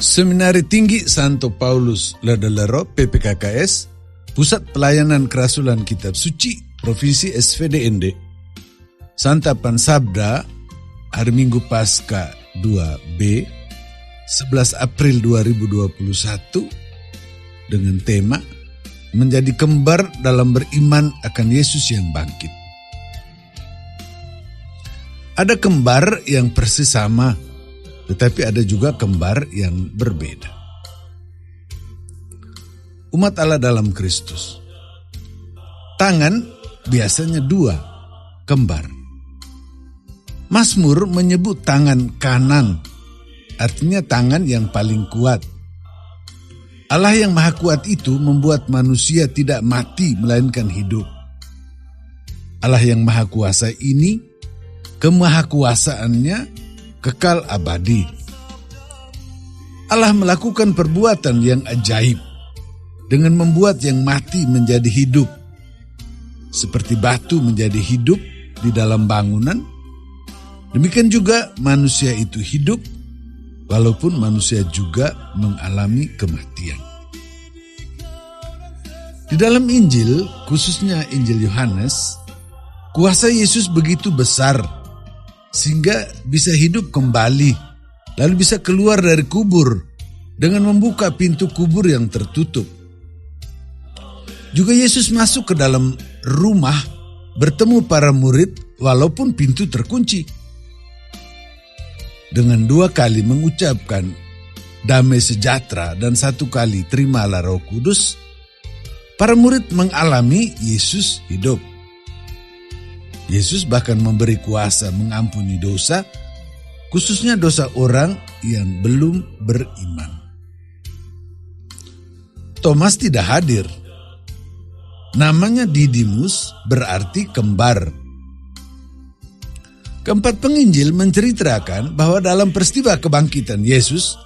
Seminari Tinggi Santo Paulus Ladalero PPKKS, Pusat Pelayanan Kerasulan Kitab Suci Provinsi SVDND, santapan Sabda hari Minggu Paskah 2B 11 April 2021 dengan tema Menjadi Kembar dalam Beriman akan Yesus yang Bangkit. Ada kembar yang persis sama, tetapi ada juga kembar yang berbeda. Umat Allah dalam Kristus. Tangan biasanya dua, kembar. Mazmur menyebut tangan kanan, artinya tangan yang paling kuat. Allah yang Maha Kuat itu membuat manusia tidak mati melainkan hidup. Allah yang Maha Kuasa ini, kemahakuasaannya kekal abadi. Allah melakukan perbuatan yang ajaib dengan membuat yang mati menjadi hidup. Seperti batu menjadi hidup di dalam bangunan, demikian juga manusia itu hidup walaupun manusia juga mengalami kematian. Di dalam Injil, khususnya Injil Yohanes, kuasa Yesus begitu besar sehingga bisa hidup kembali, lalu bisa keluar dari kubur dengan membuka pintu kubur yang tertutup. Juga Yesus masuk ke dalam rumah bertemu para murid walaupun pintu terkunci. Dengan 2 kali mengucapkan damai sejahtera dan 1 kali terimalah Roh Kudus, para murid mengalami Yesus hidup. Yesus bahkan memberi kuasa mengampuni dosa, khususnya dosa orang yang belum beriman. Thomas tidak hadir. Namanya Didimus, berarti kembar. Keempat penginjil menceritakan bahwa dalam peristiwa kebangkitan Yesus,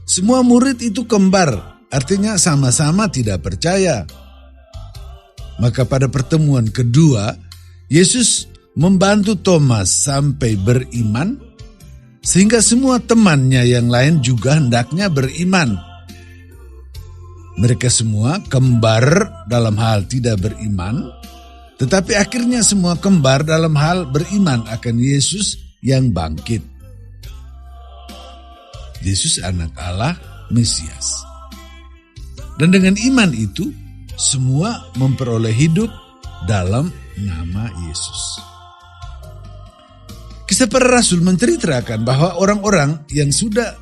semua murid itu kembar, artinya sama-sama tidak percaya. Maka pada pertemuan kedua, Yesus membantu Thomas sampai beriman, sehingga semua temannya yang lain juga hendaknya beriman. Mereka semua kembar dalam hal tidak beriman, tetapi akhirnya semua kembar dalam hal beriman akan Yesus yang bangkit. Yesus anak Allah, Mesias. Dan dengan iman itu, semua memperoleh hidup dalam nama Yesus. Kisah para Rasul menceritakan bahwa orang-orang yang sudah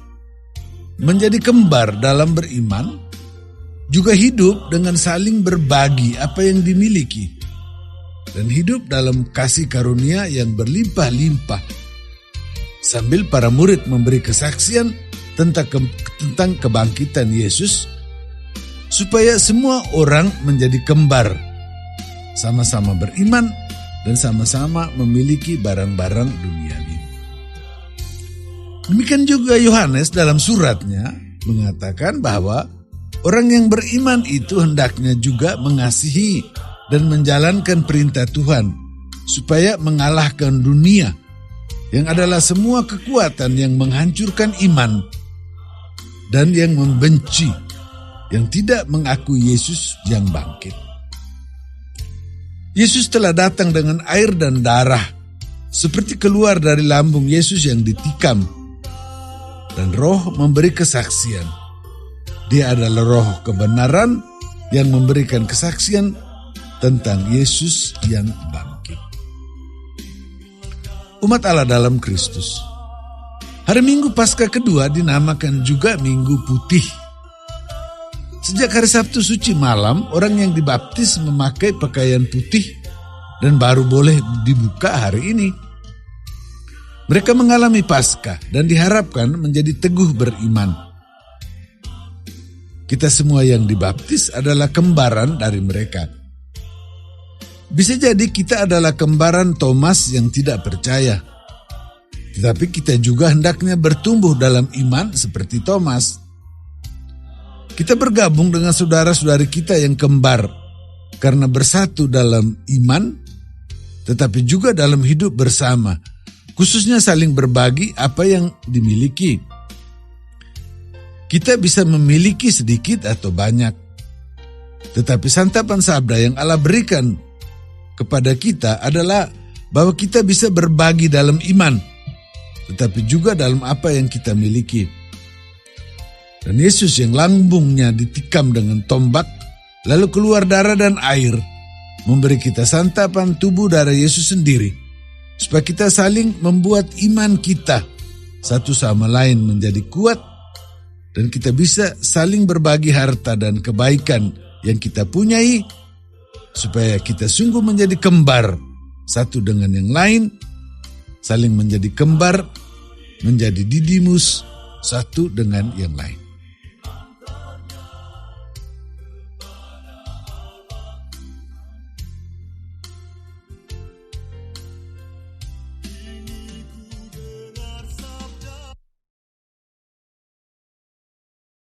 menjadi kembar dalam beriman juga hidup dengan saling berbagi apa yang dimiliki dan hidup dalam kasih karunia yang berlimpah-limpah, sambil para murid memberi kesaksian tentang kebangkitan Yesus supaya semua orang menjadi kembar, sama-sama beriman dan sama-sama memiliki barang-barang duniawi. Demikian juga Yohanes dalam suratnya mengatakan bahwa orang yang beriman itu hendaknya juga mengasihi dan menjalankan perintah Tuhan supaya mengalahkan dunia yang adalah semua kekuatan yang menghancurkan iman dan yang membenci, yang tidak mengakui Yesus yang bangkit. Yesus telah datang dengan air dan darah, seperti keluar dari lambung Yesus yang ditikam. Dan Roh memberi kesaksian. Dia adalah Roh kebenaran yang memberikan kesaksian tentang Yesus yang bangkit. Umat Allah dalam Kristus. Hari Minggu Paskah kedua dinamakan juga Minggu Putih. Sejak hari Sabtu suci malam, orang yang dibaptis memakai pakaian putih dan baru boleh dibuka hari ini. Mereka mengalami Paskah dan diharapkan menjadi teguh beriman. Kita semua yang dibaptis adalah kembaran dari mereka. Bisa jadi kita adalah kembaran Thomas yang tidak percaya. Tetapi kita juga hendaknya bertumbuh dalam iman seperti Thomas. Kita bergabung dengan saudara-saudari kita yang kembar karena bersatu dalam iman, tetapi juga dalam hidup bersama, khususnya saling berbagi apa yang dimiliki. Kita bisa memiliki sedikit atau banyak. Tetapi santapan sabda yang Allah berikan kepada kita adalah bahwa kita bisa berbagi dalam iman, tetapi juga dalam apa yang kita miliki. Dan Yesus yang lambungnya ditikam dengan tombak, lalu keluar darah dan air, memberi kita santapan tubuh darah Yesus sendiri, supaya kita saling membuat iman kita satu sama lain menjadi kuat, dan kita bisa saling berbagi harta dan kebaikan yang kita punyai, supaya kita sungguh menjadi kembar satu dengan yang lain, saling menjadi kembar, menjadi didimus satu dengan yang lain.